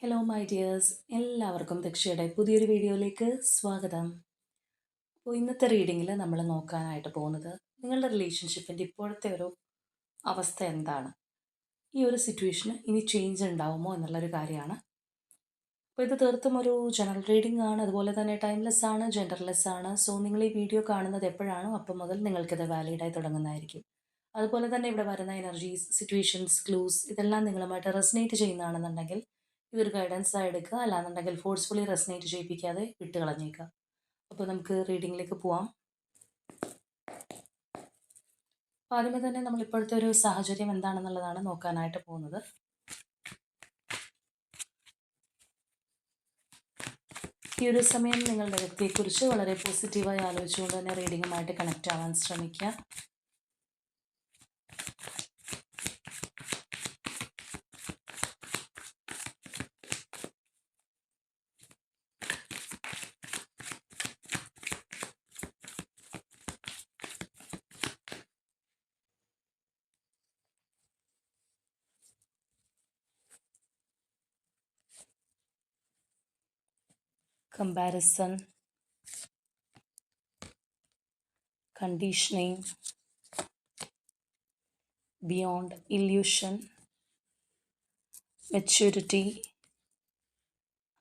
Hello my dears, എല്ലാവർക്കും ദക്ഷയുടെ പുതിയൊരു വീഡിയോയിലേക്ക് സ്വാഗതം. അപ്പോൾ ഇന്നത്തെ റീഡിങ്ങിൽ നമ്മൾ നോക്കാനായിട്ട് പോകുന്നത് നിങ്ങളുടെ റിലേഷൻഷിപ്പിൻ്റെ ഇപ്പോഴത്തെ ഒരു അവസ്ഥ എന്താണ്, ഈ ഒരു സിറ്റുവേഷന് ഇനി ചേഞ്ച് ഉണ്ടാവുമോ എന്നുള്ളൊരു കാര്യമാണ്. അപ്പോൾ ഇത് തീർത്തും ഒരു ജനറൽ റീഡിംഗ് ആണ്, അതുപോലെ തന്നെ ടൈംലെസ് ആണ്, ജെൻഡർലെസ് ആണ്. സോ നിങ്ങൾ ഈ വീഡിയോ കാണുന്നത് എപ്പോഴാണോ അപ്പം മുതൽ നിങ്ങൾക്കിത് വാലിഡായി തുടങ്ങുന്നതായിരിക്കും. അതുപോലെ തന്നെ ഇവിടെ വരുന്ന എനർജീസ്, സിറ്റുവേഷൻസ്, ക്ലൂസ് ഇതെല്ലാം നിങ്ങളുമായിട്ട് റെസനേറ്റ് ചെയ്യുന്നതാണെന്നുണ്ടെങ്കിൽ ഇതൊരു ഗൈഡൻസ് ആയി എടുക്കുക, അല്ലാന്നുണ്ടെങ്കിൽ ഫോഴ്സ്ഫുള്ളി റെസനേറ്റ് ചെയ്യിപ്പിക്കാതെ വിട്ട് കളഞ്ഞേക്കുക. അപ്പോൾ നമുക്ക് റീഡിങ്ങിലേക്ക് പോവാം. അപ്പോൾ ആദ്യമേ തന്നെ നമ്മൾ ഇപ്പോഴത്തെ ഒരു സാഹചര്യം എന്താണെന്നുള്ളതാണ് നോക്കാനായിട്ട് പോകുന്നത്. ഈ ഒരു സമയം നിങ്ങളുടെ വ്യക്തിയെക്കുറിച്ച് വളരെ പോസിറ്റീവായി ആലോചിച്ചുകൊണ്ട് തന്നെ റീഡിങ്ങുമായിട്ട് കണക്റ്റ് ആവാൻ ശ്രമിക്കുക. Comparison, conditioning, beyond illusion, maturity,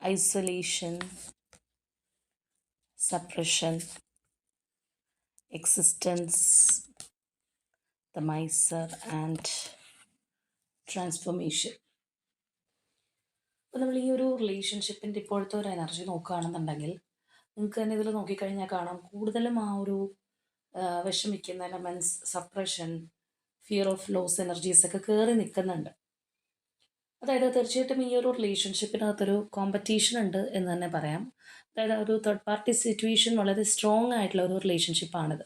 isolation, suppression, existence, the miser and transformation. അപ്പോൾ നമ്മൾ ഈ ഒരു റിലേഷൻഷിപ്പിൻ്റെ ഇപ്പോഴത്തെ ഒരു എനർജി നോക്കുകയാണെന്നുണ്ടെങ്കിൽ നിങ്ങൾക്ക് തന്നെ ഇതിൽ നോക്കിക്കഴിഞ്ഞാൽ കാണാം, കൂടുതലും ആ ഒരു വിഷമിക്കുന്ന elements, suppression, fear of loss energies ഒക്കെ കയറി നിൽക്കുന്നുണ്ട്. അതായത് തീർച്ചയായിട്ടും ഈ ഒരു റിലേഷൻഷിപ്പിനകത്തൊരു കോമ്പറ്റീഷൻ ഉണ്ട് എന്ന് തന്നെ പറയാം. അതായത് ഒരു തേർഡ് പാർട്ടി സിറ്റുവേഷൻ വളരെ സ്ട്രോങ് ആയിട്ടുള്ള ഒരു റിലേഷൻഷിപ്പാണിത്.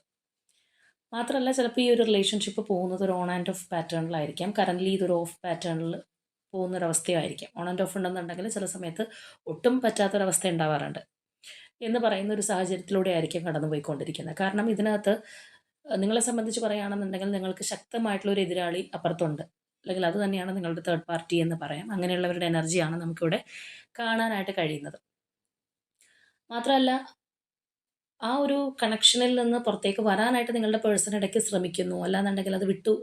മാത്രമല്ല, ചിലപ്പോൾ ഈ ഒരു റിലേഷൻഷിപ്പ് പോകുന്നത് ഒരു ഓൺ ആൻഡ് ഓഫ് പാറ്റേണിലായിരിക്കാം. കറൻ്റ്ലി ഇതൊരു ഓഫ് പാറ്റേണിൽ പോകുന്നൊരവസ്ഥയായിരിക്കാം. ഓൺ ആൻഡ് ഓഫ് ഉണ്ടെന്നുണ്ടെങ്കിൽ ചില സമയത്ത് ഒട്ടും പറ്റാത്തൊരവസ്ഥ ഉണ്ടാവാറുണ്ട് എന്ന് പറയുന്ന ഒരു സാഹചര്യത്തിലൂടെ ആയിരിക്കും കടന്നു പോയിക്കൊണ്ടിരിക്കുന്നത്. കാരണം ഇതിനകത്ത് നിങ്ങളെ സംബന്ധിച്ച് പറയുകയാണെന്നുണ്ടെങ്കിൽ നിങ്ങൾക്ക് ശക്തമായിട്ടുള്ളൊരു എതിരാളി അപ്പുറത്തുണ്ട്, അല്ലെങ്കിൽ അത് തന്നെയാണ് നിങ്ങളുടെ തേർഡ് പാർട്ടി എന്ന് പറയാം. അങ്ങനെയുള്ളവരുടെ എനർജിയാണ് നമുക്കിവിടെ കാണാനായിട്ട് കഴിയുന്നത്. മാത്രമല്ല, ആ ഒരു കണക്ഷനിൽ നിന്ന് പുറത്തേക്ക് വരാനായിട്ട് നിങ്ങളുടെ പേഴ്സൺ ഇടയ്ക്ക് ശ്രമിക്കുന്നു, അല്ലാന്നുണ്ടെങ്കിൽ അത് വിട്ടു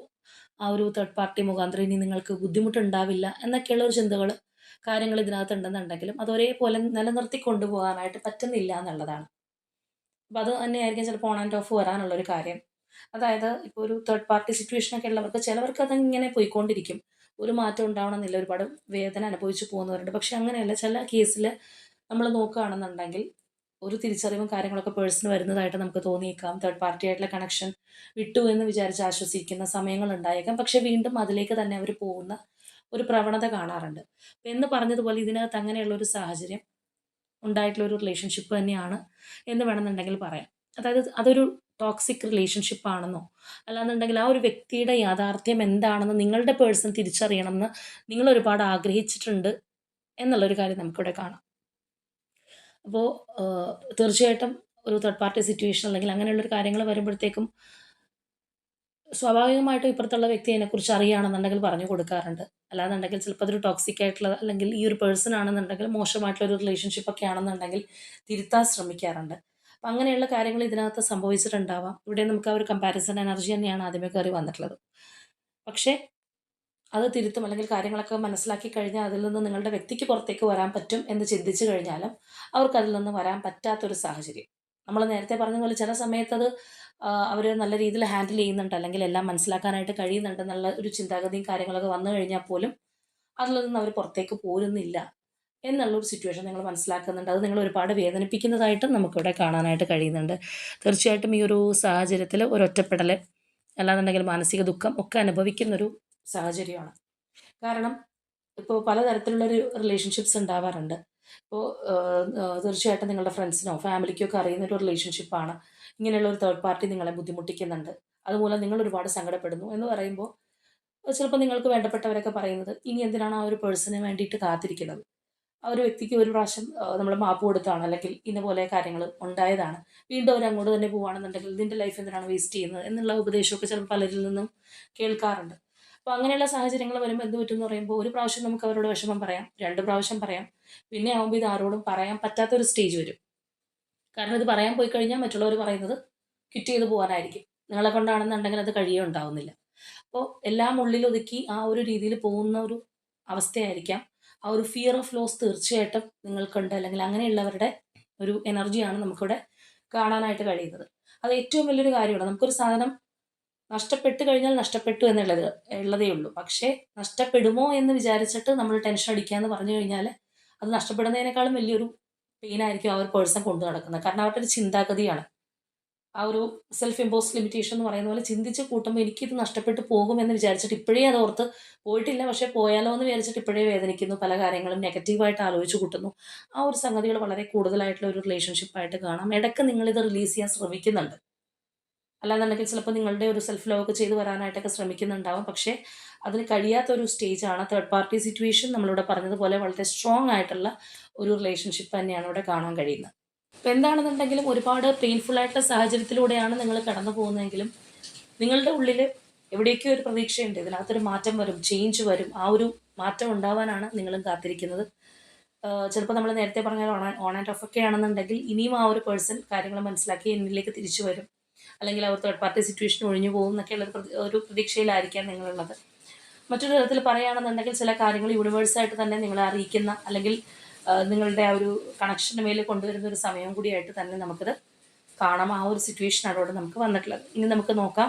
ആ ഒരു തേർഡ് പാർട്ടി മുഖാന്തരം ഇനി നിങ്ങൾക്ക് ബുദ്ധിമുട്ടുണ്ടാവില്ല എന്നൊക്കെയുള്ള ഒരു ചിന്തകൾ, കാര്യങ്ങൾ ഇതിനകത്ത് ഉണ്ടെന്നുണ്ടെങ്കിലും അത് ഒരേപോലെ നിലനിർത്തി കൊണ്ടുപോകാനായിട്ട് പറ്റുന്നില്ല എന്നുള്ളതാണ്. അപ്പോൾ അത് തന്നെയായിരിക്കും ചിലപ്പോൾ ഓൺ ആൻഡ് ഓഫ് വരാനുള്ളൊരു കാര്യം. അതായത് ഇപ്പോൾ ഒരു തേർഡ് പാർട്ടി സിറ്റുവേഷനൊക്കെ ഉള്ളവർക്ക് ചിലവർക്ക് അതിങ്ങനെ പോയിക്കൊണ്ടിരിക്കും, ഒരു മാറ്റം ഉണ്ടാവണമെന്നില്ല, ഒരുപാട് വേദന അനുഭവിച്ച് പോകുന്നവരുണ്ട്. പക്ഷെ അങ്ങനെയല്ല, ചില കേസിൽ നമ്മൾ നോക്കുകയാണെന്നുണ്ടെങ്കിൽ ഒരു തിരിച്ചറിവും കാര്യങ്ങളൊക്കെ പേഴ്സണ് വരുന്നതായിട്ട് നമുക്ക് തോന്നിയേക്കാം. തേർഡ് പാർട്ടി ആയിട്ടുള്ള കണക്ഷൻ വിട്ടു എന്ന് വിചാരിച്ച് ആശ്വസിക്കുന്ന സമയങ്ങൾ ഉണ്ടായേക്കാം. പക്ഷെ വീണ്ടും അതിലേക്ക് തന്നെ അവർ പോകുന്ന ഒരു പ്രവണത കാണാറുണ്ട്. എന്ന് പറഞ്ഞതുപോലെ ഇതിനകത്ത് അങ്ങനെയുള്ള ഒരു സാഹചര്യം ഉണ്ടായിട്ടുള്ള ഒരു റിലേഷൻഷിപ്പ് തന്നെയാണ് എന്ന് വേണമെന്നുണ്ടെങ്കിൽ പറയാം. അതായത് അതൊരു ടോക്സിക് റിലേഷൻഷിപ്പ് ആണെന്നോ, അല്ലാന്നുണ്ടെങ്കിൽ ആ ഒരു വ്യക്തിയുടെ യാഥാർത്ഥ്യം എന്താണെന്ന് നിങ്ങളുടെ പേഴ്സൺ തിരിച്ചറിയണമെന്ന് നിങ്ങൾ ഒരുപാട് ആഗ്രഹിച്ചിട്ടുണ്ട് എന്നുള്ളൊരു കാര്യം നമുക്കിവിടെ കാണാം. അപ്പോൾ തീർച്ചയായിട്ടും ഒരു തേർഡ് പാർട്ടി സിറ്റുവേഷൻ അല്ലെങ്കിൽ അങ്ങനെയുള്ളൊരു കാര്യങ്ങൾ വരുമ്പോഴത്തേക്കും സ്വാഭാവികമായിട്ടും ഇപ്പുറത്തുള്ള വ്യക്തി അതിനെക്കുറിച്ച് അറിയുകയാണെന്നുണ്ടെങ്കിൽ പറഞ്ഞു കൊടുക്കാറുണ്ട്. അല്ലാന്നുണ്ടെങ്കിൽ ചിലപ്പോൾ അതൊരു ടോക്സിക് ആയിട്ടുള്ള, അല്ലെങ്കിൽ ഈ ഒരു പേഴ്സൺ ആണെന്നുണ്ടെങ്കിൽ മോശമായിട്ടുള്ളൊരു റിലേഷൻഷിപ്പ് ഒക്കെ ആണെന്നുണ്ടെങ്കിൽ തിരുത്താൻ ശ്രമിക്കാറുണ്ട്. അപ്പം അങ്ങനെയുള്ള കാര്യങ്ങൾ ഇതിനകത്ത് സംഭവിച്ചിട്ടുണ്ടാവാം. ഇവിടെ നമുക്ക് ആ ഒരു കമ്പാരിസൺ എനർജി തന്നെയാണ് ആദ്യമേ കയറി വന്നിട്ടുള്ളത്. പക്ഷേ അത് തിരുത്തും, അല്ലെങ്കിൽ കാര്യങ്ങളൊക്കെ മനസ്സിലാക്കി കഴിഞ്ഞാൽ അതിൽ നിന്ന് നിങ്ങളുടെ വ്യക്തിക്ക് പുറത്തേക്ക് വരാൻ പറ്റും എന്ന് ചിന്തിച്ചു കഴിഞ്ഞാലും അവർക്ക് അതിൽ നിന്ന് വരാൻ പറ്റാത്തൊരു സാഹചര്യം. നമ്മൾ നേരത്തെ പറഞ്ഞ പോലെ ചില സമയത്തത് അവർ നല്ല രീതിയിൽ ഹാൻഡിൽ ചെയ്യുന്നുണ്ട്, അല്ലെങ്കിൽ എല്ലാം മനസ്സിലാക്കാനായിട്ട് കഴിയുന്നുണ്ടെന്നുള്ള ഒരു ചിന്താഗതിയും കാര്യങ്ങളൊക്കെ വന്നു കഴിഞ്ഞാൽ പോലും അതിൽ നിന്ന് അവർ പുറത്തേക്ക് പോരുന്നില്ല എന്നുള്ളൊരു സിറ്റുവേഷൻ നിങ്ങൾ മനസ്സിലാക്കുന്നുണ്ട്. അത് നിങ്ങൾ ഒരുപാട് വേദനിപ്പിക്കുന്നതായിട്ടും നമുക്കിവിടെ കാണാനായിട്ട് കഴിയുന്നുണ്ട്. തീർച്ചയായിട്ടും ഈ ഒരു സാഹചര്യത്തിൽ ഒരു ഒറ്റപ്പെടൽ, അല്ലാന്നുണ്ടെങ്കിൽ മാനസിക ദുഃഖം ഒക്കെ അനുഭവിക്കുന്നൊരു സാഹചര്യമാണ്. കാരണം ഇപ്പോൾ പലതരത്തിലുള്ളൊരു റിലേഷൻഷിപ്സ് ഉണ്ടാവാറുണ്ട്. ഇപ്പോൾ തീർച്ചയായിട്ടും നിങ്ങളുടെ ഫ്രണ്ട്സിനോ ഫാമിലിക്കോ ഒക്കെ അറിയുന്നൊരു റിലേഷൻഷിപ്പാണ് ഇങ്ങനെയുള്ള ഒരു തേർഡ് പാർട്ടി നിങ്ങളെ ബുദ്ധിമുട്ടിക്കുന്നുണ്ട്, അതുമൂലം നിങ്ങൾ ഒരുപാട് സങ്കടപ്പെടുന്നു എന്ന് പറയുമ്പോൾ ചിലപ്പോൾ നിങ്ങൾക്ക് വേണ്ടപ്പെട്ടവരൊക്കെ പറയുന്നത്, ഇനി എന്തിനാണ് ആ ഒരു പേഴ്സണിന് വേണ്ടിയിട്ട് കാത്തിരിക്കുന്നത്, ആ ഒരു വ്യക്തിക്ക് ഒരു പ്രാവശ്യം നമ്മൾ മാപ്പ് കൊടുത്താണ്, അല്ലെങ്കിൽ ഇന്ന പോലെ കാര്യങ്ങൾ ഉണ്ടായതാണ്, വീണ്ടും അവർ അങ്ങോട്ട് തന്നെ പോവുകയാണെന്നുണ്ടെങ്കിൽ ഇതിൻ്റെ ലൈഫ് എന്തിനാണ് വേസ്റ്റ് ചെയ്യുന്നത് എന്നുള്ള ഉപദേശമൊക്കെ ചിലപ്പോൾ പലരിൽ നിന്നും കേൾക്കാറുണ്ട്. അപ്പോൾ അങ്ങനെയുള്ള സാഹചര്യങ്ങൾ വരുമ്പോൾ എന്ത് പറ്റും എന്ന് പറയുമ്പോൾ ഒരു പ്രാവശ്യം നമുക്ക് അവരോട് വിഷമം പറയാം, 2 പ്രാവശ്യം പറയാം. പിന്നെ ആവുമ്പോൾ ഇത് ആരോടും പറയാൻ പറ്റാത്തൊരു സ്റ്റേജ് വരും. കാരണം ഇത് പറയാൻ പോയി കഴിഞ്ഞാൽ മറ്റുള്ളവർ പറയുന്നത് ക്വിറ്റ് ചെയ്ത് പോകാനായിരിക്കും. നിങ്ങളെ കൊണ്ടാണെന്നുണ്ടെങ്കിൽ അത് കഴിയുണ്ടാവുന്നില്ല. അപ്പോൾ എല്ലാം ഉള്ളിലൊതുക്കി ആ ഒരു രീതിയിൽ പോകുന്ന ഒരു അവസ്ഥയായിരിക്കാം. ആ ഒരു ഫിയർ ഓഫ് ലോസ് തീർച്ചയായിട്ടും നിങ്ങൾക്കുണ്ട്. അല്ലെങ്കിൽ അങ്ങനെയുള്ളവരുടെ ഒരു എനർജിയാണ് നമുക്കിവിടെ കാണാനായിട്ട് കഴിയുന്നത്. അത് ഏറ്റവും വലിയൊരു കാര്യമാണ്. നമുക്കൊരു സാധനം നഷ്ടപ്പെട്ട് കഴിഞ്ഞാൽ നഷ്ടപ്പെട്ടു ഉള്ളതേ ഉള്ളൂ. പക്ഷേ നഷ്ടപ്പെടുമോ എന്ന് വിചാരിച്ചിട്ട് നമ്മൾ ടെൻഷൻ അടിക്കാന്ന് പറഞ്ഞു കഴിഞ്ഞാൽ അത് നഷ്ടപ്പെടുന്നതിനേക്കാളും വലിയൊരു പെയിനായിരിക്കും ആ ഒരു പേഴ്സൺ കൊണ്ടു നടക്കുന്നത്. കാരണം അവരുടെ ഒരു ചിന്താഗതിയാണ്. ആ ഒരു സെൽഫ് ഇമ്പോസ്ഡ് ലിമിറ്റേഷൻ എന്ന് പറയുന്ന പോലെ ചിന്തിച്ച് കൂട്ടുമ്പോൾ എനിക്കിത് നഷ്ടപ്പെട്ടു പോകുമെന്ന് വിചാരിച്ചിട്ട് ഇപ്പോഴേ അത് ഓർത്ത് പോയിട്ടില്ല, പക്ഷേ പോയാലോ എന്ന് വിചാരിച്ചിട്ട് ഇപ്പോഴേ വേദനിക്കുന്നു. പല കാര്യങ്ങളും നെഗറ്റീവായിട്ട് ആലോചിച്ച് കൂട്ടുന്നു. ആ ഒരു സംഗതികൾ വളരെ കൂടുതലായിട്ടുള്ള ഒരു റിലേഷൻഷിപ്പായിട്ട് കാണാം. ഇടയ്ക്ക് നിങ്ങളിത് റിലീസ് ചെയ്യാൻ ശ്രമിക്കുന്നുണ്ട്. അല്ലാന്നുണ്ടെങ്കിൽ ചിലപ്പോൾ നിങ്ങളുടെ ഒരു സെൽഫ് ലവ് ഒക്കെ ചെയ്ത് വരാനായിട്ടൊക്കെ ശ്രമിക്കുന്നുണ്ടാവും. പക്ഷേ അതിന് കഴിയാത്തൊരു സ്റ്റേജാണ്. തേർഡ് പാർട്ടി സിറ്റുവേഷൻ നമ്മളിവിടെ പറഞ്ഞതുപോലെ വളരെ സ്ട്രോങ് ആയിട്ടുള്ള ഒരു റിലേഷൻഷിപ്പ് തന്നെയാണ് ഇവിടെ കാണാൻ കഴിയുന്നത്. അപ്പോൾ എന്താണെന്നുണ്ടെങ്കിലും ഒരുപാട് പെയിൻഫുൾ ആയിട്ടുള്ള സാഹചര്യത്തിലൂടെയാണ് നിങ്ങൾ കടന്നു പോകുന്നതെങ്കിലും നിങ്ങളുടെ ഉള്ളിൽ എവിടേക്കോ ഒരു പ്രതീക്ഷയുണ്ട്. ഇതിനകത്തൊരു മാറ്റം വരും, ചേഞ്ച് വരും. ആ ഒരു മാറ്റം ഉണ്ടാവാനാണ് നിങ്ങളും കാത്തിരിക്കുന്നത്. ചിലപ്പോൾ നമ്മൾ നേരത്തെ പറഞ്ഞ ഓൺ ആൻഡ് ഓഫ് ഒക്കെ ആണെന്നുണ്ടെങ്കിൽ ഇനിയും ആ ഒരു പേഴ്സൺ കാര്യങ്ങൾ മനസ്സിലാക്കി എന്നിലേക്ക് തിരിച്ചു വരും. അല്ലെങ്കിൽ അവർ തേർഡ് പാർട്ടി സിറ്റുവേഷൻ ഒഴിഞ്ഞു പോകും എന്നൊക്കെയുള്ള ഒരു പ്രതീക്ഷയിലായിരിക്കാം നിങ്ങളുള്ളത്. മറ്റൊരു തരത്തിൽ പറയുകയാണെന്നുണ്ടെങ്കിൽ ചില കാര്യങ്ങൾ യൂണിവേഴ്സായിട്ട് തന്നെ നിങ്ങളെ അറിയിക്കുന്ന അല്ലെങ്കിൽ നിങ്ങളുടെ ആ ഒരു കണക്ഷന് മേൽ കൊണ്ടുവരുന്ന ഒരു സമയം കൂടിയായിട്ട് തന്നെ നമുക്കത് കാണാം. ആ ഒരു സിറ്റുവേഷനാണ് അവിടെ നമുക്ക് വന്നിട്ടുള്ളത്. ഇനി നമുക്ക് നോക്കാം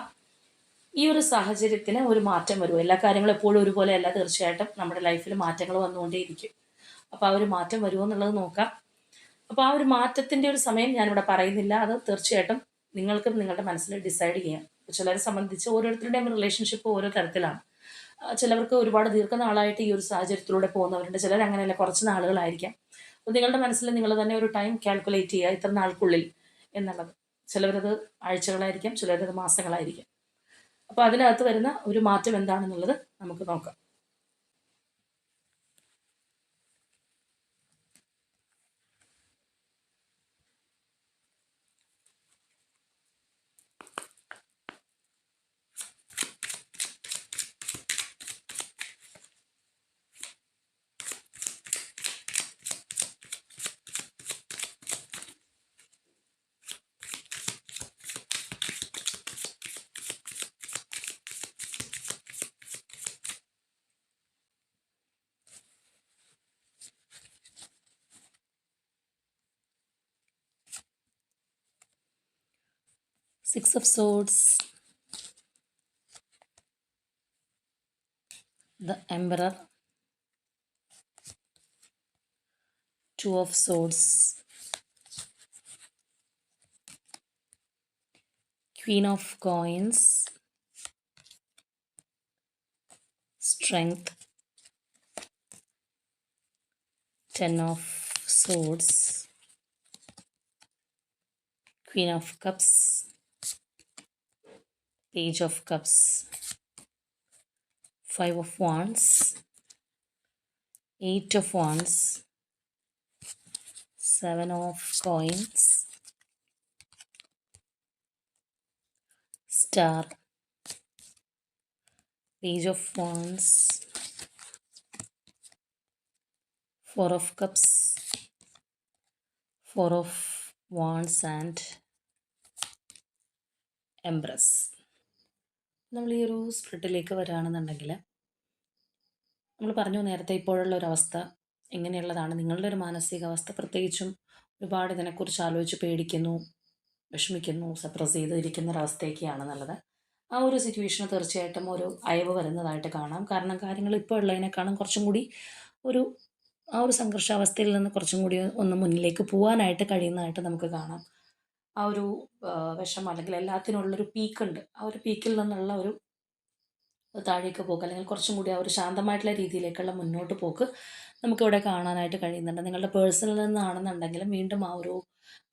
ഈ ഒരു സാഹചര്യത്തിന് ഒരു മാറ്റം വരുമോ. എല്ലാ കാര്യങ്ങളും എപ്പോഴും ഒരുപോലെ അല്ല, തീർച്ചയായിട്ടും നമ്മുടെ ലൈഫിൽ മാറ്റങ്ങൾ വന്നുകൊണ്ടേയിരിക്കും. അപ്പോൾ ആ ഒരു മാറ്റം വരുമോ എന്നുള്ളത് നോക്കാം. അപ്പോൾ ആ ഒരു മാറ്റത്തിൻ്റെ ഒരു സമയം ഞാനിവിടെ പറയുന്നില്ല. അത് തീർച്ചയായിട്ടും നിങ്ങൾക്ക് നിങ്ങളുടെ മനസ്സിൽ ഡിസൈഡ് ചെയ്യാം. ചിലരെ സംബന്ധിച്ച് ഓരോരുത്തരുടെയും റിലേഷൻഷിപ്പ് ഓരോ തരത്തിലാണ്. ചിലവർക്ക് ഒരുപാട് ദീർഘനാളായിട്ട് ഈ ഒരു സാഹചര്യത്തിലൂടെ പോകുന്നവരുണ്ട്. ചിലർ അങ്ങനെയല്ല, കുറച്ച് നാളുകളായിരിക്കാം. അപ്പോൾ നിങ്ങളുടെ മനസ്സിൽ നിങ്ങൾ തന്നെ ഒരു ടൈം കാൽക്കുലേറ്റ് ചെയ്യുക, ഇത്ര നാൾക്കുള്ളിൽ എന്നുള്ളത്. ചിലവരത് ആഴ്ചകളായിരിക്കാം, ചിലരത് മാസങ്ങളായിരിക്കാം. അപ്പോൾ അതിനകത്ത് വരുന്ന ഒരു മാറ്റം എന്താണെന്നുള്ളത് നമുക്ക് നോക്കാം. Six of Swords, the Emperor, Two of Swords, Queen of Coins, Strength, Ten of Swords, Queen of Cups, Page of Cups, Five of Wands, Eight of Wands, Seven of Coins, Star, Page of Wands, Four of Cups, Four of Wands and Empress. നമ്മൾ ഈ ഒരു സ്പ്രിഡിലേക്ക് വരികയാണെന്നുണ്ടെങ്കിൽ നമ്മൾ പറഞ്ഞു നേരത്തെ ഇപ്പോഴുള്ള ഒരു അവസ്ഥ എങ്ങനെയുള്ളതാണ്. നിങ്ങളുടെ ഒരു മാനസികാവസ്ഥ പ്രത്യേകിച്ചും ഒരുപാട് ഇതിനെക്കുറിച്ച് ആലോചിച്ച് പേടിക്കുന്നു, വിഷമിക്കുന്നു, സപ്രസ് ചെയ്തിരിക്കുന്ന ഒരവസ്ഥയൊക്കെയാണെന്നുള്ളത്. ആ ഒരു സിറ്റുവേഷന് തീർച്ചയായിട്ടും ഒരു അയവ് വരുന്നതായിട്ട് കാണാം. കാരണം കാര്യങ്ങൾ ഇപ്പോൾ ഉള്ളതിനേക്കാളും കുറച്ചും കൂടി ഒരു ആ ഒരു സംഘർഷാവസ്ഥയിൽ നിന്ന് കുറച്ചും കൂടി ഒന്ന് മുന്നിലേക്ക് പോകാനായിട്ട് കഴിയുന്നതായിട്ട് നമുക്ക് കാണാം. ആ ഒരു വിഷമം അല്ലെങ്കിൽ എല്ലാത്തിനുള്ളൊരു പീക്കുണ്ട്. ആ ഒരു പീക്കിൽ നിന്നുള്ള ഒരു താഴേക്ക് പോക്ക് അല്ലെങ്കിൽ കുറച്ചും കൂടി ആ ഒരു ശാന്തമായിട്ടുള്ള രീതിയിലേക്കുള്ള മുന്നോട്ട് പോക്ക് നമുക്കിവിടെ കാണാനായിട്ട് കഴിയുന്നുണ്ട്. നിങ്ങളുടെ പേഴ്സണിൽ നിന്നാണെന്നുണ്ടെങ്കിലും വീണ്ടും ആ ഒരു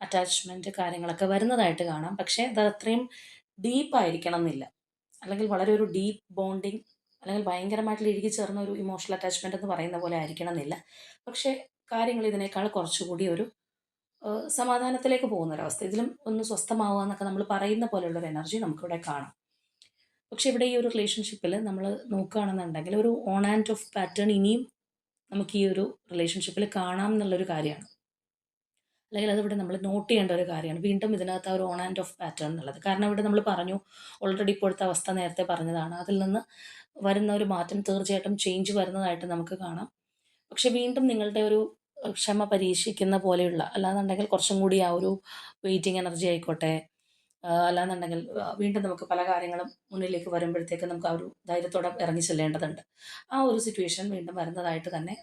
അറ്റാച്ച്മെൻറ്റ് കാര്യങ്ങളൊക്കെ വരുന്നതായിട്ട് കാണാം. പക്ഷേ അത് അത്രയും ഡീപ്പായിരിക്കണം എന്നില്ല. അല്ലെങ്കിൽ വളരെ ഒരു ഡീപ്പ് ബോണ്ടിങ് അല്ലെങ്കിൽ ഭയങ്കരമായിട്ടുള്ള ഇഴുകി ചേർന്ന ഒരു ഇമോഷണൽ അറ്റാച്ച്മെൻറ്റ് എന്ന് പറയുന്ന പോലെ ആയിരിക്കണം എന്നില്ല. പക്ഷേ കാര്യങ്ങൾ ഇതിനേക്കാൾ കുറച്ചുകൂടി ഒരു സമാധാനത്തിലേക്ക് പോകുന്നൊരവസ്ഥ, ഇതിലും ഒന്ന് സ്വസ്ഥമാവുക എന്നൊക്കെ നമ്മൾ പറയുന്ന പോലെയുള്ളൊരു എനർജി നമുക്കിവിടെ കാണാം. പക്ഷേ ഇവിടെ ഈ ഒരു റിലേഷൻഷിപ്പിൽ നമ്മൾ നോക്കുകയാണെന്നുണ്ടെങ്കിൽ ഒരു ഓൺ ആൻഡ് ഓഫ് പാറ്റേൺ ഇനിയും നമുക്ക് ഈ ഒരു റിലേഷൻഷിപ്പിൽ കാണാം എന്നുള്ളൊരു കാര്യമാണ്. അല്ലെങ്കിൽ അതിവിടെ നമ്മൾ നോട്ട് ചെയ്യേണ്ട ഒരു കാര്യമാണ്. വീണ്ടും ഇതിനകത്ത് ആ ഒരു ഓൺ ആൻഡ് ഓഫ് പാറ്റേൺ എന്നുള്ളത്. കാരണം ഇവിടെ നമ്മൾ പറഞ്ഞു, ഓൾറെഡി ഇപ്പോഴത്തെ അവസ്ഥ നേരത്തെ പറഞ്ഞതാണ്. അതിൽ നിന്ന് വരുന്ന ഒരു മാറ്റം തീർച്ചയായിട്ടും ചേഞ്ച് വരുന്നതായിട്ട് നമുക്ക് കാണാം. പക്ഷെ വീണ്ടും നിങ്ങളുടെ ഒരു ക്ഷമ പരീക്ഷിക്കുന്ന പോലെയുള്ള, അല്ലാന്നുണ്ടെങ്കിൽ കുറച്ചും കൂടി ആ ഒരു വെയിറ്റിംഗ് എനർജി ആയിക്കോട്ടെ, അല്ലാന്നുണ്ടെങ്കിൽ വീണ്ടും നമുക്ക് പല കാര്യങ്ങളും മുന്നിലേക്ക് വരുമ്പോഴത്തേക്ക് നമുക്ക് ആ ഒരു ധൈര്യത്തോടെ ഇറങ്ങി ചെല്ലേണ്ടതുണ്ട്. ആ ഒരു സിറ്റുവേഷൻ വീണ്ടും വരുന്നതായിട്ട് തന്നെ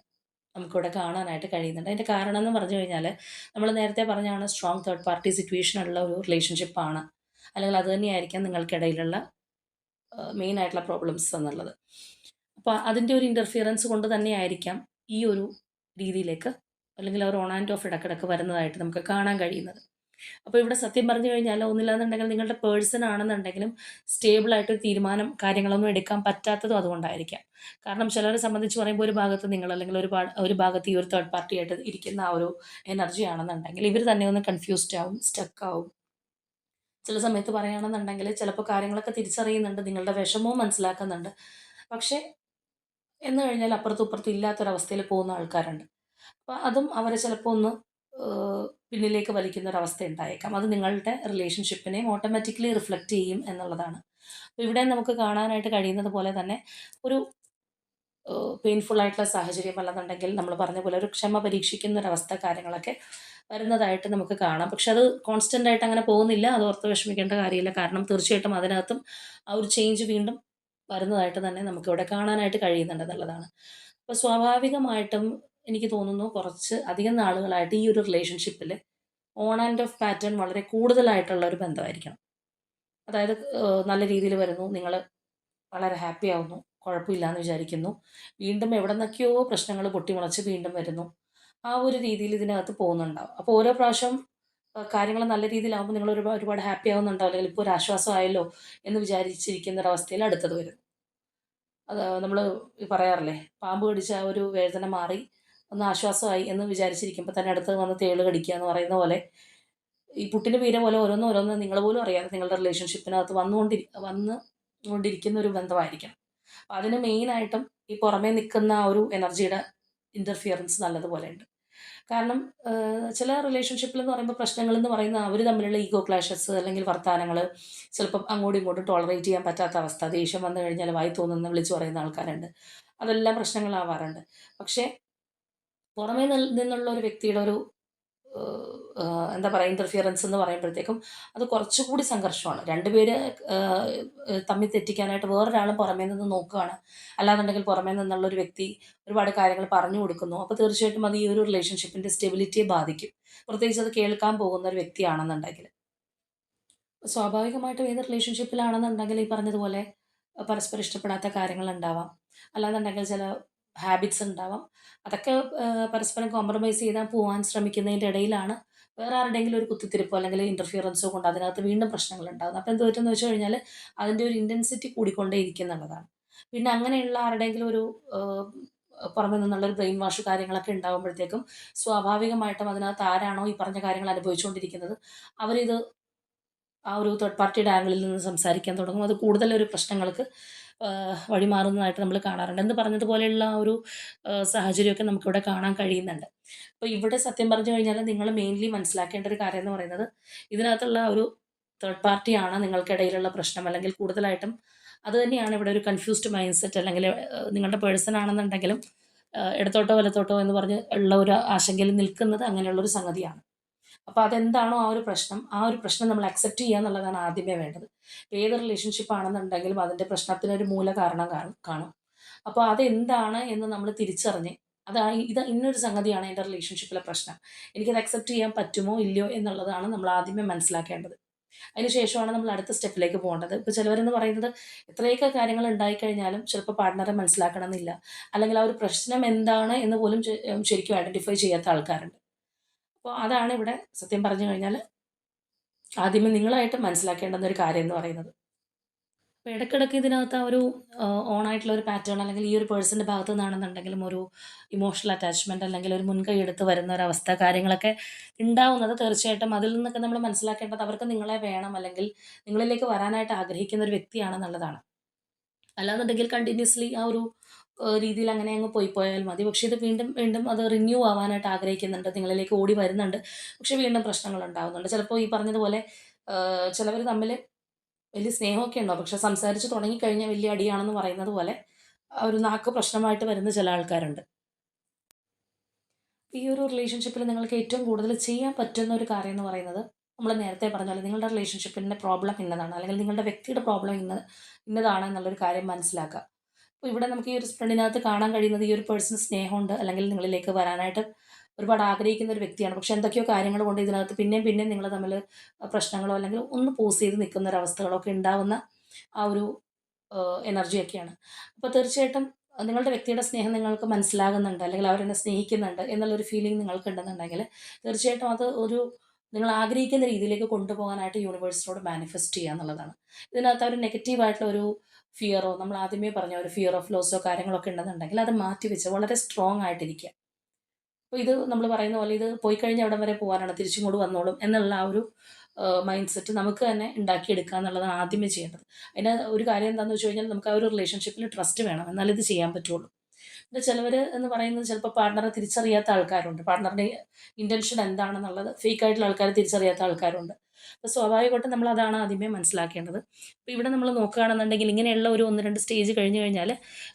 നമുക്കിവിടെ കാണാനായിട്ട് കഴിയുന്നുണ്ട്. അതിൻ്റെ കാരണം എന്ന് പറഞ്ഞു കഴിഞ്ഞാൽ, നമ്മൾ നേരത്തെ പറഞ്ഞതാണ് സ്ട്രോങ് തേർഡ് പാർട്ടി സിറ്റുവേഷൻ ഉള്ള ഒരു റിലേഷൻഷിപ്പാണ്. അല്ലെങ്കിൽ അത് തന്നെയായിരിക്കാം നിങ്ങൾക്കിടയിലുള്ള മെയിൻ ആയിട്ടുള്ള പ്രോബ്ലംസ് എന്നുള്ളത്. അപ്പോൾ അതിൻ്റെ ഒരു ഇൻ്റർഫിയറൻസ് കൊണ്ട് തന്നെയായിരിക്കാം ഈ ഒരു രീതിയിലേക്ക്, അല്ലെങ്കിൽ ആ ഒരു ഓൺ ആൻഡ് ഓഫ് ഇടക്കിടക്ക് വരുന്നതായിട്ട് നമുക്ക് കാണാൻ കഴിയുന്നത്. അപ്പോൾ ഇവിടെ സത്യം പറഞ്ഞു കഴിഞ്ഞാൽ, ഒന്നില്ലാന്നുണ്ടെങ്കിൽ നിങ്ങളുടെ പേഴ്സൺ ആണെന്നുണ്ടെങ്കിലും സ്റ്റേബിളായിട്ടൊരു തീരുമാനം കാര്യങ്ങളൊന്നും എടുക്കാൻ പറ്റാത്തതും അതുകൊണ്ടായിരിക്കാം. കാരണം ചിലരെ സംബന്ധിച്ച് പറയുമ്പോൾ ഒരു ഭാഗത്ത് നിങ്ങൾ, അല്ലെങ്കിൽ ഒരു ഭാഗത്ത് ഈ ഒരു തേർഡ് പാർട്ടി ആയിട്ട് ഇരിക്കുന്ന ആ ഒരു എനർജി ആണെന്നുണ്ടെങ്കിൽ ഇവർ തന്നെ ഒന്ന് കൺഫ്യൂസ്ഡ് ആവും, സ്റ്റക്ക് ആവും. ചില സമയത്ത് പറയുകയാണെന്നുണ്ടെങ്കിൽ ചിലപ്പോൾ കാര്യങ്ങളൊക്കെ തിരിച്ചറിയുന്നുണ്ട്, നിങ്ങളുടെ വിഷമവും മനസ്സിലാക്കുന്നുണ്ട്. പക്ഷേ എന്ന് കഴിഞ്ഞാൽ അപ്പുറത്തും ഇപ്പുറത്തും ഇല്ലാത്തൊരവസ്ഥയിൽ പോകുന്ന ആൾക്കാരുണ്ട്. അപ്പോൾ അതും അവരെ ചിലപ്പോൾ ഒന്ന് പിന്നിലേക്ക് വലിക്കുന്ന ഒരവസ്ഥ ഉണ്ടായേക്കാം. അത് നിങ്ങളുടെ റിലേഷൻഷിപ്പിനെയും ഓട്ടോമാറ്റിക്കലി റിഫ്ലക്റ്റ് ചെയ്യും എന്നുള്ളതാണ്. അപ്പോൾ ഇവിടെ നമുക്ക് കാണാനായിട്ട് കഴിയുന്നത് പോലെ തന്നെ ഒരു പെയിൻഫുൾ ആയിട്ടുള്ള സാഹചര്യം, അല്ലെന്നുണ്ടെങ്കിൽ നമ്മൾ പറഞ്ഞ പോലെ ഒരു ക്ഷമ പരീക്ഷിക്കുന്ന ഒരവസ്ഥ കാര്യങ്ങളൊക്കെ വരുന്നതായിട്ട് നമുക്ക് കാണാം. പക്ഷെ അത് കോൺസ്റ്റൻ്റ് ആയിട്ട് അങ്ങനെ പോകുന്നില്ല. അത് ഓർത്ത് വിഷമിക്കേണ്ട കാര്യമില്ല. കാരണം തീർച്ചയായിട്ടും അതിനകത്തും ആ ഒരു ചേഞ്ച് വീണ്ടും വരുന്നതായിട്ട് തന്നെ നമുക്കിവിടെ കാണാനായിട്ട് കഴിയുന്നുണ്ട് എന്നുള്ളതാണ്. അപ്പോൾ സ്വാഭാവികമായിട്ടും എനിക്ക് തോന്നുന്നു കുറച്ച് അധികം നാളുകളായിട്ട് ഈ ഒരു റിലേഷൻഷിപ്പിൽ ഓൺ ആൻഡ് ഓഫ് പാറ്റേൺ വളരെ കൂടുതലായിട്ടുള്ള ഒരു ബന്ധമായിരിക്കണം. അതായത് നല്ല രീതിയിൽ വരുന്നു, നിങ്ങൾ വളരെ ഹാപ്പി ആവുന്നു, കുഴപ്പമില്ലാന്ന് വിചാരിക്കുന്നു. വീണ്ടും എവിടെന്നൊക്കെയോ പ്രശ്നങ്ങൾ പൊട്ടിമുളച്ച് വീണ്ടും വരുന്നു. ആ ഒരു രീതിയിൽ ഇതിനകത്ത് പോകുന്നുണ്ടാവും. അപ്പോൾ ഓരോ പ്രാവശ്യം കാര്യങ്ങൾ നല്ല രീതിയിലാവുമ്പോൾ നിങ്ങൾ ഒരുപാട് ഹാപ്പി ആവുന്നുണ്ടാവും, അല്ലെങ്കിൽ ഇപ്പോൾ ഒരു ആശ്വാസമായല്ലോ എന്ന് വിചാരിച്ചിരിക്കുന്ന ഒരവസ്ഥയിൽ അടുത്തത് വരും. അത് നമ്മൾ പറയാറില്ലേ, പാമ്പ് കടിച്ച ആ ഒരു വേദന മാറി ഒന്ന് ആശ്വാസമായി എന്ന് വിചാരിച്ചിരിക്കുമ്പോൾ തന്നെ അടുത്തത് വന്ന് തേള് കടിക്കുക എന്ന് പറയുന്ന പോലെ, ഈ പുട്ടിന് പീര പോലെ ഓരോന്ന് നിങ്ങൾ പോലും അറിയാതെ നിങ്ങളുടെ റിലേഷൻഷിപ്പിനകത്ത് വന്നുകൊണ്ടിരിക്കുന്ന ഒരു ബന്ധമായിരിക്കണം. അപ്പോൾ അതിന് മെയിനായിട്ടും ഈ പുറമേ നിൽക്കുന്ന ആ ഒരു എനർജിയുടെ ഇൻ്റർഫിയറൻസ് നല്ലതുപോലെ ഉണ്ട്. കാരണം ചില റിലേഷൻഷിപ്പിൽ എന്ന് പറയുമ്പോൾ പ്രശ്നങ്ങൾ എന്ന് പറയുന്ന അവർ തമ്മിലുള്ള ഈഗോ ക്ലാഷസ്, അല്ലെങ്കിൽ വർത്തമാനങ്ങൾ ചിലപ്പം അങ്ങോട്ടും ഇങ്ങോട്ടും ടോളറേറ്റ് ചെയ്യാൻ പറ്റാത്ത അവസ്ഥ, ദേഷ്യം വന്നു കഴിഞ്ഞാൽ വായി തോന്നുന്ന വിളിച്ചു പറയുന്ന ആൾക്കാരുണ്ട്. അതെല്ലാം പ്രശ്നങ്ങളാവാറുണ്ട്. പക്ഷേ പുറമേ നിന്നുള്ള ഒരു വ്യക്തിയുടെ ഒരു എന്താ പറയുക, ഇൻ്റർഫിയറൻസ് എന്ന് പറയുമ്പോഴത്തേക്കും അത് കുറച്ചുകൂടി സംഘർഷമാണ്. 2 പേര് തമ്മിൽ തെറ്റിക്കാനായിട്ട് വേറൊരാളും പുറമേ നിന്ന് നോക്കുകയാണ്. അല്ലാന്നുണ്ടെങ്കിൽ പുറമേ നിന്നുള്ള ഒരു വ്യക്തി ഒരുപാട് കാര്യങ്ങൾ പറഞ്ഞു കൊടുക്കുന്നു. അപ്പോൾ തീർച്ചയായിട്ടും അത് ഈ ഒരു റിലേഷൻഷിപ്പിൻ്റെ സ്റ്റെബിലിറ്റിയെ ബാധിക്കും. പ്രത്യേകിച്ച് അത് കേൾക്കാൻ പോകുന്ന ഒരു വ്യക്തിയാണെന്നുണ്ടെങ്കിൽ. സ്വാഭാവികമായിട്ടും ഏത് റിലേഷൻഷിപ്പിലാണെന്നുണ്ടെങ്കിൽ ഈ പറഞ്ഞതുപോലെ പരസ്പരം ഇഷ്ടപ്പെടാത്ത കാര്യങ്ങളുണ്ടാവാം. അല്ലാന്നുണ്ടെങ്കിൽ ചില ഹാബിറ്റ്സ് ഉണ്ടാവാം. അതൊക്കെ പരസ്പരം കോംപ്രമൈസ് ചെയ്താൽ പോവാൻ ശ്രമിക്കുന്നതിൻ്റെ ഇടയിലാണ് വേറെ ആരുടെയെങ്കിലും ഒരു കുത്തിത്തിരിപ്പോ അല്ലെങ്കിൽ ഇൻ്റർഫിയറൻസോ കൊണ്ട് അതിനകത്ത് വീണ്ടും പ്രശ്നങ്ങളുണ്ടാകുന്നത്. അപ്പോൾ എന്ത് പറ്റുമെന്ന് വെച്ച് കഴിഞ്ഞാൽ അതിൻ്റെ ഒരു ഇൻറ്റൻസിറ്റി കൂടിക്കൊണ്ടേയിരിക്കും എന്നുള്ളതാണ്. പിന്നെ അങ്ങനെയുള്ള ആരുടെയെങ്കിലും ഒരു ഏഹ്, പുറമെ നിന്നുള്ളൊരു ബ്രെയിൻ വാഷ് കാര്യങ്ങളൊക്കെ ഉണ്ടാകുമ്പോഴത്തേക്കും സ്വാഭാവികമായിട്ടും അതിനകത്ത് ആരാണോ ഈ പറഞ്ഞ കാര്യങ്ങൾ അനുഭവിച്ചുകൊണ്ടിരിക്കുന്നത്, അവരിത് ആ ഒരു തേർഡ് പാർട്ടിയുടെ ആംഗിളിൽ നിന്ന് സംസാരിക്കാൻ തുടങ്ങും. അത് കൂടുതലൊരു പ്രശ്നങ്ങൾക്ക് വഴിമാറുന്നതായിട്ട് നമ്മൾ കാണാറുണ്ട്. എന്ന് പറഞ്ഞതുപോലെയുള്ള ആ ഒരു സാഹചര്യമൊക്കെ നമുക്കിവിടെ കാണാൻ കഴിയുന്നുണ്ട്. അപ്പോൾ ഇവിടെ സത്യം പറഞ്ഞു കഴിഞ്ഞാൽ നിങ്ങൾ മെയിൻലി മനസ്സിലാക്കേണ്ട ഒരു കാര്യം എന്ന് പറയുന്നത്, ഇതിനകത്തുള്ള ഒരു തേർഡ് പാർട്ടിയാണ് നിങ്ങൾക്കിടയിലുള്ള പ്രശ്നം. അല്ലെങ്കിൽ കൂടുതലായിട്ടും അത് തന്നെയാണ് ഇവിടെ ഒരു കൺഫ്യൂസ്ഡ് മൈൻഡ് സെറ്റ്, അല്ലെങ്കിൽ നിങ്ങളുടെ പേഴ്സൺ ആണെന്നുണ്ടെങ്കിലും ഇടത്തോട്ടോ വലത്തോട്ടോ എന്ന് പറഞ്ഞ് ഉള്ള ഒരു ആശങ്കയിൽ നിൽക്കുന്നത് അങ്ങനെയുള്ളൊരു സംഗതിയാണ്. അപ്പോൾ അതെന്താണോ ആ ഒരു പ്രശ്നം നമ്മൾ അക്സെപ്റ്റ് ചെയ്യുക എന്നുള്ളതാണ് ആദ്യമേ വേണ്ടത്. ഇപ്പോൾ ഏത് റിലേഷൻഷിപ്പ് ആണെന്നുണ്ടെങ്കിലും അതിൻ്റെ പ്രശ്നത്തിനൊരു മൂല കാരണം കാണും. അപ്പോൾ അതെന്താണ് എന്ന് നമ്മൾ തിരിച്ചറിഞ്ഞ്, ഇത് ഇന്നൊരു സംഗതിയാണ് എൻ്റെ റിലേഷൻഷിപ്പിലെ പ്രശ്നം, എനിക്കത് അക്സെപ്റ്റ് ചെയ്യാൻ പറ്റുമോ ഇല്ലയോ എന്നുള്ളതാണ് നമ്മൾ ആദ്യമേ മനസ്സിലാക്കേണ്ടത്. അതിന് ശേഷമാണ് നമ്മൾ അടുത്ത സ്റ്റെപ്പിലേക്ക് പോകേണ്ടത്. ഇപ്പോൾ ചിലവരെന്ന് പറയുന്നത് എത്രയൊക്കെ കാര്യങ്ങൾ ഉണ്ടായിക്കഴിഞ്ഞാലും ചിലപ്പോൾ പാർട്ട്ണറെ മനസ്സിലാക്കണം എന്നില്ല, അല്ലെങ്കിൽ ആ ഒരു പ്രശ്നം എന്താണ് എന്ന് പോലും ശരിക്കും ഐഡൻറ്റിഫൈ ചെയ്യാത്ത ആൾക്കാരുണ്ട്. അപ്പോൾ അതാണ് ഇവിടെ സത്യം പറഞ്ഞു കഴിഞ്ഞാൽ ആദ്യമേ നിങ്ങളായിട്ട് മനസ്സിലാക്കേണ്ടുന്ന ഒരു കാര്യം എന്ന് പറയുന്നത്. അപ്പോൾ ഇടയ്ക്കിടയ്ക്ക് ഇതിനകത്ത് ആ ഒരു ഓൺ ആയിട്ടുള്ള ഒരു പാറ്റേൺ, അല്ലെങ്കിൽ ഈ ഒരു പേഴ്സൻ്റെ ഭാഗത്തു നിന്നാണെന്നുണ്ടെങ്കിലും ഒരു ഇമോഷണൽ അറ്റാച്ച്മെൻറ്റ്, അല്ലെങ്കിൽ ഒരു മുൻകൈ എടുത്ത് വരുന്ന ഒരവസ്ഥ കാര്യങ്ങളൊക്കെ ഉണ്ടാവുന്നത് തീർച്ചയായിട്ടും അതിൽ നിന്നൊക്കെ നമ്മൾ മനസ്സിലാക്കേണ്ടത് അവർക്ക് നിങ്ങളെ വേണം, അല്ലെങ്കിൽ നിങ്ങളിലേക്ക് വരാനായിട്ട് ആഗ്രഹിക്കുന്ന ഒരു വ്യക്തിയാണെന്നുള്ളതാണ്. അല്ലാന്നുണ്ടെങ്കിൽ കണ്ടിന്യൂസ്ലി ആ ഒരു രീതിയിൽ അങ്ങനെ അങ്ങ് പോയാൽ മതി. പക്ഷേ ഇത് വീണ്ടും വീണ്ടും അത് റിന്യൂ ആവാനായിട്ട് ആഗ്രഹിക്കുന്നുണ്ട്. നിങ്ങളിലേക്ക് ഓടി വരുന്നുണ്ട്. പക്ഷേ വീണ്ടും പ്രശ്നങ്ങൾ ഉണ്ടാവുന്നുണ്ട്. ചിലപ്പോൾ ഈ പറഞ്ഞതുപോലെ ചിലവർ തമ്മിൽ വലിയ സ്നേഹമൊക്കെ ഉണ്ടാവും. പക്ഷേ സംസാരിച്ച് തുടങ്ങിക്കഴിഞ്ഞാൽ വലിയ അടിയാണെന്ന് പറയുന്നത് പോലെ ആ ഒരു നാക്ക് പ്രശ്നമായിട്ട് വരുന്ന ചില ആൾക്കാരുണ്ട്. ഈ ഒരു റിലേഷൻഷിപ്പിൽ നിങ്ങൾക്ക് ഏറ്റവും കൂടുതൽ ചെയ്യാൻ പറ്റുന്ന ഒരു കാര്യം എന്ന് പറയുന്നത്, നമ്മൾ നേരത്തെ പറഞ്ഞ പോലെ നിങ്ങളുടെ റിലേഷൻഷിപ്പിൻ്റെ പ്രോബ്ലം ഇന്നതാണ്, അല്ലെങ്കിൽ നിങ്ങളുടെ വ്യക്തിയുടെ പ്രോബ്ലം ഇന്നതാണ് എന്നുള്ളൊരു കാര്യം മനസ്സിലാക്കുക. അപ്പോൾ ഇവിടെ നമുക്ക് ഈ ഒരു സ്പ്രെഡിനകത്ത് കാണാൻ കഴിയുന്നത് ഈ ഒരു പേഴ്സൺ സ്നേഹമുണ്ട്, അല്ലെങ്കിൽ നിങ്ങളിലേക്ക് വരാനായിട്ട് ഒരുപാട് ആഗ്രഹിക്കുന്ന ഒരു വ്യക്തിയാണ്. പക്ഷേ എന്തൊക്കെയോ കാര്യങ്ങൾ കൊണ്ട് ഇതിനകത്ത് പിന്നെയും പിന്നെയും നിങ്ങൾ തമ്മിൽ പ്രശ്നങ്ങളോ അല്ലെങ്കിൽ ഒന്ന് പോസ് ചെയ്ത് നിൽക്കുന്ന ഒരു അവസ്ഥകളോ ഒക്കെ ഉണ്ടാവുന്ന ആ ഒരു എനർജിയൊക്കെയാണ്. അപ്പോൾ തീർച്ചയായിട്ടും നിങ്ങളുടെ വ്യക്തിയുടെ സ്നേഹം നിങ്ങൾക്ക് മനസ്സിലാകുന്നുണ്ട്, അല്ലെങ്കിൽ അവരെന്നെ സ്നേഹിക്കുന്നുണ്ട് എന്നുള്ളൊരു ഫീലിംഗ് നിങ്ങൾക്കുണ്ടെന്നുണ്ടെങ്കിൽ തീർച്ചയായിട്ടും അത് ഒരു നിങ്ങൾ ആഗ്രഹിക്കുന്ന രീതിയിലേക്ക് കൊണ്ടുപോകാനായിട്ട് യൂണിവേഴ്സിനോട് മാനിഫെസ്റ്റ് ചെയ്യുക എന്നുള്ളതാണ്. ഇതിനകത്ത് ഒരു നെഗറ്റീവായിട്ടുള്ള ഒരു ഫിയറോ, നമ്മൾ ആദ്യമേ പറഞ്ഞ ഒരു ഫിയർ ഓഫ് ലോസോ കാര്യങ്ങളൊക്കെ ഉണ്ടെന്നുണ്ടെങ്കിൽ അത് മാറ്റിവെച്ച് വളരെ സ്ട്രോങ് ആയിട്ടിരിക്കുക. അപ്പോൾ ഇത് നമ്മൾ പറയുന്ന പോലെ ഇത് പോയി കഴിഞ്ഞാൽ എവിടം വരെ പോകാനാണ്, തിരിച്ചിങ്ങോട്ട് വന്നോളും എന്നുള്ള ആ ഒരു മൈൻഡ് സെറ്റ് നമുക്ക് തന്നെ ഉണ്ടാക്കിയെടുക്കുക എന്നുള്ളതാണ് ആദ്യമേ ചെയ്യേണ്ടത്. അതിന് ഒരു കാര്യം എന്താണെന്ന് വെച്ച് കഴിഞ്ഞാൽ നമുക്ക് ആ ഒരു റിലേഷൻഷിപ്പിൽ ട്രസ്റ്റ് വേണം, എന്നാലേ ഇത് ചെയ്യാൻ പറ്റുള്ളൂ. പിന്നെ ചിലവർ എന്ന് പറയുന്നത് ചിലപ്പോൾ പാർട്ണറെ തിരിച്ചറിയാത്ത ആൾക്കാരുണ്ട്. പാർട്ണറുടെ ഇൻറ്റൻഷൻ എന്താണെന്നുള്ളത് ഫേക്ക് ആയിട്ടുള്ള ആൾക്കാരെ തിരിച്ചറിയാത്ത ആൾക്കാരുണ്ട്. അപ്പോൾ സ്വാഭാവികമായിട്ടും നമ്മൾ അതാണ് ആദ്യമേ മനസ്സിലാക്കേണ്ടത്. അപ്പോൾ ഇവിടെ നമ്മൾ നോക്കുകയാണെന്നുണ്ടെങ്കിൽ ഇങ്ങനെയുള്ള ഒരു 1, 2 സ്റ്റേജ് കഴിഞ്ഞ് കഴിഞ്ഞാൽ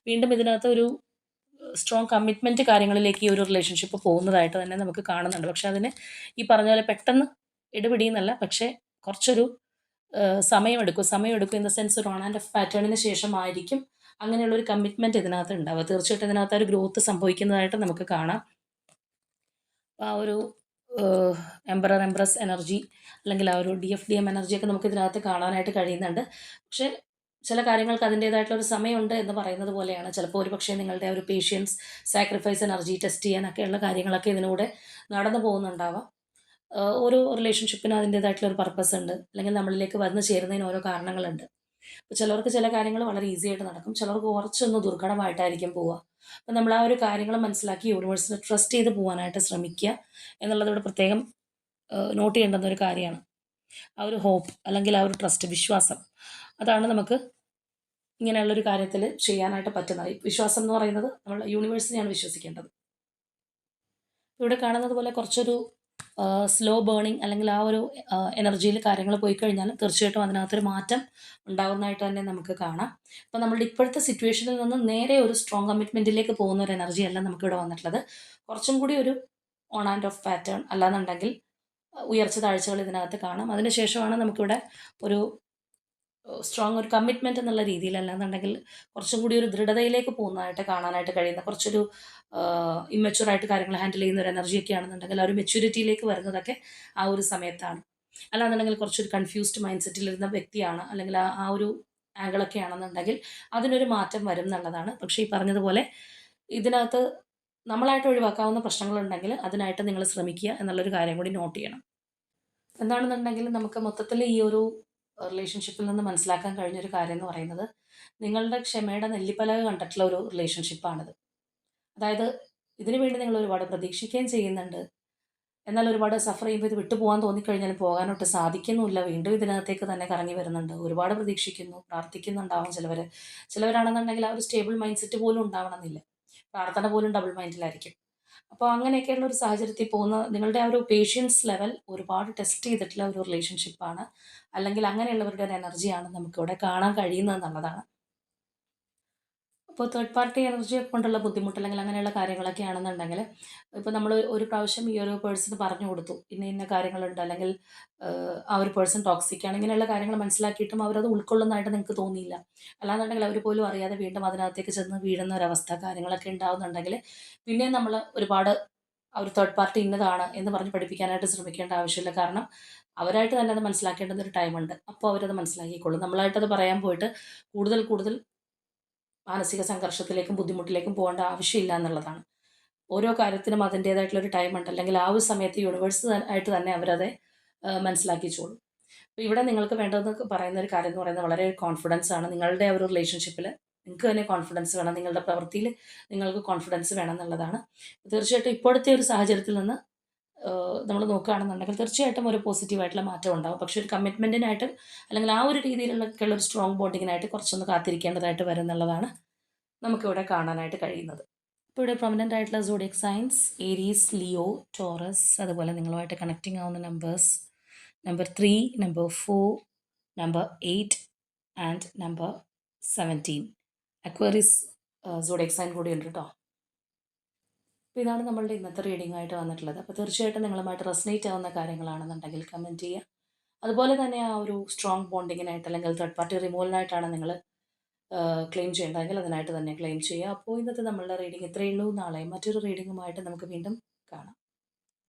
വീണ്ടും ഇതിനകത്ത് ഒരു സ്ട്രോങ് കമ്മിറ്റ്മെൻറ്റ് കാര്യങ്ങളിലേക്ക് ഈ ഒരു റിലേഷൻഷിപ്പ് പോകുന്നതായിട്ട് തന്നെ നമുക്ക് കാണുന്നുണ്ട്. പക്ഷേ അതിന് ഈ പറഞ്ഞ പോലെ പെട്ടെന്ന് ഇടപിടിയെന്നല്ല, പക്ഷേ കുറച്ചൊരു സമയമെടുക്കും. സമയമെടുക്കും ഇൻ ദ സെൻസ് ഒരു ഓൺ ആൻഡ് ഓഫ് പാറ്റേണിന് ശേഷമായിരിക്കും അങ്ങനെയുള്ളൊരു കമ്മിറ്റ്മെൻറ്റ് ഇതിനകത്ത് ഉണ്ടാവുക. തീർച്ചയായിട്ടും ഇതിനകത്ത് ആ ഒരു ഗ്രോത്ത് സംഭവിക്കുന്നതായിട്ട് നമുക്ക് കാണാം. ആ ഒരു എംപറർ എംപ്രസ് എനർജി, അല്ലെങ്കിൽ ആ ഒരു DFDM എനർജിയൊക്കെ നമുക്ക് ഇതിനകത്ത് കാണാനായിട്ട് കഴിയുന്നുണ്ട്. പക്ഷേ ചില കാര്യങ്ങൾക്ക് അതിൻ്റേതായിട്ടുള്ള ഒരു സമയമുണ്ട് എന്ന് പറയുന്നത് പോലെയാണ്. ചിലപ്പോൾ ഒരുപക്ഷേ നിങ്ങളുടെ ആ ഒരു പേഷ്യൻസ്, സാക്രിഫൈസ് എനർജി ടെസ്റ്റ് ചെയ്യാനൊക്കെയുള്ള കാര്യങ്ങളൊക്കെ ഇതിലൂടെ നടന്നു പോകുന്നുണ്ടാവാം. ഓരോ റിലേഷൻഷിപ്പിനും അതിൻ്റേതായിട്ടുള്ള ഒരു പർപ്പസ് ഉണ്ട്, അല്ലെങ്കിൽ നമ്മളിലേക്ക് വന്നു ചേരുന്നതിന് ഓരോ കാരണങ്ങളുണ്ട്. അപ്പോൾ ചിലർക്ക് ചില കാര്യങ്ങൾ വളരെ ഈസി ആയിട്ട് നടക്കും, ചിലർക്ക് കുറച്ചൊന്ന് ദുർഘടമായിട്ടായിരിക്കും പോവുക. അപ്പം നമ്മൾ ആ ഒരു കാര്യങ്ങൾ മനസ്സിലാക്കി യൂണിവേഴ്സിനെ ട്രസ്റ്റ് ചെയ്ത് പോകാനായിട്ട് ശ്രമിക്കുക എന്നുള്ളത് ഇവിടെ പ്രത്യേകം നോട്ട് ചെയ്യേണ്ടുന്ന ഒരു കാര്യമാണ്. ആ ഒരു ഹോപ്പ്, അല്ലെങ്കിൽ ആ ഒരു ട്രസ്റ്റ്, വിശ്വാസം, അതാണ് നമുക്ക് ഇങ്ങനെയുള്ളൊരു കാര്യത്തിൽ ചെയ്യാനായിട്ട് പറ്റുന്നത്. വിശ്വാസം എന്ന് പറയുന്നത് നമ്മൾ യൂണിവേഴ്സിനെയാണ് വിശ്വസിക്കേണ്ടത്. ഇവിടെ കാണുന്നത് പോലെ കുറച്ചൊരു സ്ലോ ബേണിംഗ്, അല്ലെങ്കിൽ ആ ഒരു എനർജിയിൽ കാര്യങ്ങൾ പോയി കഴിഞ്ഞാൽ തീർച്ചയായിട്ടും അതിനകത്തൊരു മാറ്റം ഉണ്ടാകുന്നതായിട്ട് തന്നെ നമുക്ക് കാണാം. അപ്പോൾ നമ്മളുടെ ഇപ്പോഴത്തെ സിറ്റുവേഷനിൽ നിന്ന് നേരെ ഒരു സ്ട്രോങ് കമ്മിറ്റ്മെൻറ്റിലേക്ക് പോകുന്ന ഒരു എനർജി അല്ല നമുക്കിവിടെ വന്നിട്ടുള്ളത്. കുറച്ചും കൂടി ഒരു ഓൺ ആൻഡ് ഓഫ് പാറ്റേൺ, അല്ലാന്നുണ്ടെങ്കിൽ ഉയർച്ച താഴ്ചകൾ ഇതിനകത്ത് കാണാം. അതിനുശേഷമാണ് നമുക്കിവിടെ ഒരു സ്ട്രോങ് ഒരു കമ്മിറ്റ്മെൻറ്റ് എന്നുള്ള രീതിയിലല്ലാന്നുണ്ടെങ്കിൽ കുറച്ചും കൂടി ഒരു ദൃഢതയിലേക്ക് പോകുന്നതായിട്ട് കാണാനായിട്ട് കഴിയുന്ന, കുറച്ചൊരു ഇമ്മച്വറായിട്ട് കാര്യങ്ങൾ ഹാൻഡിൽ ചെയ്യുന്ന ഒരു എനർജിയൊക്കെ ആണെന്നുണ്ടെങ്കിൽ ആ ഒരു മെച്യൂരിറ്റിയിലേക്ക് വരുന്നതൊക്കെ ആ ഒരു സമയത്താണ്. അല്ലാന്നുണ്ടെങ്കിൽ കുറച്ചൊരു കൺഫ്യൂസ്ഡ് മൈൻഡ് സെറ്റിലിരുന്ന വ്യക്തിയാണ്, അല്ലെങ്കിൽ ആ ആ ഒരു ആംഗിളൊക്കെ ആണെന്നുണ്ടെങ്കിൽ അതിനൊരു മാറ്റം വരും എന്നുള്ളതാണ്. പക്ഷേ ഈ പറഞ്ഞതുപോലെ ഇതിനകത്ത് നമ്മളായിട്ട് ഒഴിവാക്കാവുന്ന പ്രശ്നങ്ങളുണ്ടെങ്കിൽ അതിനായിട്ട് നിങ്ങൾ ശ്രമിക്കുക എന്നുള്ളൊരു കാര്യം കൂടി നോട്ട് ചെയ്യണം. എന്താണെന്നുണ്ടെങ്കിൽ നമുക്ക് മൊത്തത്തിൽ ഈ ഒരു റിലേഷൻഷിപ്പിൽ നിന്ന് മനസ്സിലാക്കാൻ കഴിഞ്ഞൊരു കാര്യം എന്ന് പറയുന്നത്, നിങ്ങളുടെ ക്ഷമയുടെ നെല്ലിപ്പലക കണ്ടിട്ടുള്ള ഒരു റിലേഷൻഷിപ്പാണിത്. അതായത് ഇതിനു വേണ്ടി നിങ്ങൾ ഒരുപാട് പ്രതീക്ഷിക്കുകയും ചെയ്യുന്നുണ്ട്. എന്നാൽ ഒരുപാട് സഫർ ചെയ്യുമ്പോൾ ഇത് വിട്ടുപോകാൻ തോന്നിക്കഴിഞ്ഞാലും പോകാനൊട്ട് സാധിക്കുന്നുമില്ല. വീണ്ടും ഇതിനകത്തേക്ക് തന്നെ കറങ്ങി വരുന്നുണ്ട്. ഒരുപാട് പ്രതീക്ഷിക്കുന്നു, പ്രാർത്ഥിക്കുന്നുണ്ടാവും ചിലവർ. ചിലവരാണെന്നുണ്ടെങ്കിൽ ആ ഒരു സ്റ്റേബിൾ മൈൻഡ് സെറ്റ് പോലും ഉണ്ടാവണമെന്നില്ല. പ്രാർത്ഥന പോലും ഡബിൾ മൈൻഡിലായിരിക്കും. അപ്പോൾ അങ്ങനെയൊക്കെയുള്ള ഒരു സാഹചര്യത്തിൽ പോകുന്ന നിങ്ങളുടെ ആ ഒരു പേഷ്യൻസ് ലെവൽ ഒരുപാട് ടെസ്റ്റ് ചെയ്തിട്ടുള്ള ഒരു റിലേഷൻഷിപ്പാണ്, അല്ലെങ്കിൽ അങ്ങനെയുള്ളവരുടെ ഒരു എനർജിയാണ് നമുക്കിവിടെ കാണാൻ കഴിയുന്നത് എന്നുള്ളതാണ്. ഇപ്പോൾ തേർഡ് പാർട്ടി എനർജിയെ കൊണ്ടുള്ള ബുദ്ധിമുട്ട്, അല്ലെങ്കിൽ അങ്ങനെയുള്ള കാര്യങ്ങളൊക്കെ ആണെന്നുണ്ടെങ്കിൽ, ഇപ്പോൾ നമ്മൾ ഒരു പ്രാവശ്യം ഈ ഒരു പേഴ്സണ് പറഞ്ഞു കൊടുത്തു ഇന്ന ഇന്ന കാര്യങ്ങളുണ്ട്, അല്ലെങ്കിൽ ആ ഒരു പേഴ്സൺ ടോക്സിക് ആണ്, ഇങ്ങനെയുള്ള കാര്യങ്ങൾ മനസ്സിലാക്കിയിട്ടും അവരത് ഉൾക്കൊള്ളുന്നതായിട്ട് നിങ്ങൾക്ക് തോന്നിയില്ല. അല്ലാന്നുണ്ടെങ്കിൽ അവർ പോലും അറിയാതെ വീണ്ടും അതിനകത്തേക്ക് ചെന്ന് വീഴുന്ന ഒരവസ്ഥ കാര്യങ്ങളൊക്കെ ഉണ്ടാവുന്നുണ്ടെങ്കിൽ, പിന്നെ നമ്മൾ ഒരുപാട് ആ ഒരു തേർഡ് പാർട്ടി ഇന്നതാണ് എന്ന് പറഞ്ഞ് പഠിപ്പിക്കാനായിട്ട് ശ്രമിക്കേണ്ട ആവശ്യമില്ല. കാരണം അവരായിട്ട് തന്നെ അത് മനസ്സിലാക്കേണ്ടുന്ന ഒരു ടൈമുണ്ട്. അപ്പോൾ അവരത് മനസ്സിലാക്കിക്കോളും. നമ്മളായിട്ടത് പറയാൻ പോയിട്ട് കൂടുതൽ കൂടുതൽ മാനസിക സംഘർഷത്തിലേക്കും ബുദ്ധിമുട്ടിലേക്കും പോകേണ്ട ആവശ്യമില്ല എന്നുള്ളതാണ്. ഓരോ കാര്യത്തിനും അതിൻ്റേതായിട്ടുള്ളൊരു ടൈമുണ്ട്, അല്ലെങ്കിൽ ആ ഒരു സമയത്ത് യൂണിവേഴ്സ് ആയിട്ട് തന്നെ അവരത് മനസ്സിലാക്കിച്ചോളും. അപ്പോൾ ഇവിടെ നിങ്ങൾക്ക് വേണ്ടതെന്ന് പറയുന്ന ഒരു കാര്യം എന്ന് പറയുന്നത് വളരെ കോൺഫിഡൻസ് ആണ്. നിങ്ങളുടെ ആ ഒരു റിലേഷൻഷിപ്പിൽ നിങ്ങൾക്ക് തന്നെ കോൺഫിഡൻസ് വേണം, നിങ്ങളുടെ പ്രവൃത്തിയിൽ നിങ്ങൾക്ക് കോൺഫിഡൻസ് വേണം എന്നുള്ളതാണ്. തീർച്ചയായിട്ടും ഇപ്പോഴത്തെ ഒരു സാഹചര്യത്തിൽ നിന്ന് നമ്മൾ നോക്കുകയാണെന്നുണ്ടെങ്കിൽ തീർച്ചയായിട്ടും ഒരു പോസിറ്റീവായിട്ടുള്ള മാറ്റം ഉണ്ടാവും. പക്ഷേ ഒരു കമ്മിറ്റ്മെൻറ്റിനായിട്ട് അല്ലെങ്കിൽ ആ ഒരു രീതിയിലുള്ളൊക്കെയുള്ള ഒരു സ്ട്രോങ് ബോണ്ടിങ്ങിനായിട്ട് കുറച്ചൊന്ന് കാത്തിരിക്കേണ്ടതായിട്ട് വരും എന്നുള്ളതാണ് നമുക്കിവിടെ കാണാനായിട്ട് കഴിയുന്നത്. ഇപ്പോൾ ഇവിടെ പ്രൊമിനൻ്റ് ആയിട്ടുള്ള zodiac signs Aries, Leo, Taurus, അതുപോലെ നിങ്ങളുമായിട്ട് കണക്റ്റിംഗ് ആവുന്ന numbers number 3, number 4, number 8 and number 17. Aquarius zodiac sign കൂടി ഉണ്ട് കേട്ടോ. അപ്പോൾ ഇതാണ് നമ്മളുടെ ഇന്നത്തെ റീഡിംഗ് ആയിട്ട് വന്നിട്ടുള്ളത്. അപ്പോൾ തീർച്ചയായിട്ടും നിങ്ങളുമായിട്ട് റെസനേറ്റ് ആവുന്ന കാര്യങ്ങളാണെന്നുണ്ടെങ്കിൽ കമൻറ്റ് ചെയ്യുക. അതുപോലെ തന്നെ ആ ഒരു സ്ട്രോങ് ബോണ്ടിങ്ങിനായിട്ട് അല്ലെങ്കിൽ തേർഡ് പാർട്ടി റിമൂവലിനായിട്ടാണ് നിങ്ങൾ ക്ലെയിം ചെയ്യേണ്ടതെങ്കിൽ അതിനായിട്ട് തന്നെ ക്ലെയിം ചെയ്യുക. അപ്പോൾ ഇന്നത്തെ നമ്മളുടെ റീഡിംഗ് ഇത്രയേ ഉള്ളൂ. നാളെ മറ്റൊരു റീഡിങ്ങുമായിട്ട് നമുക്ക് വീണ്ടും കാണാം.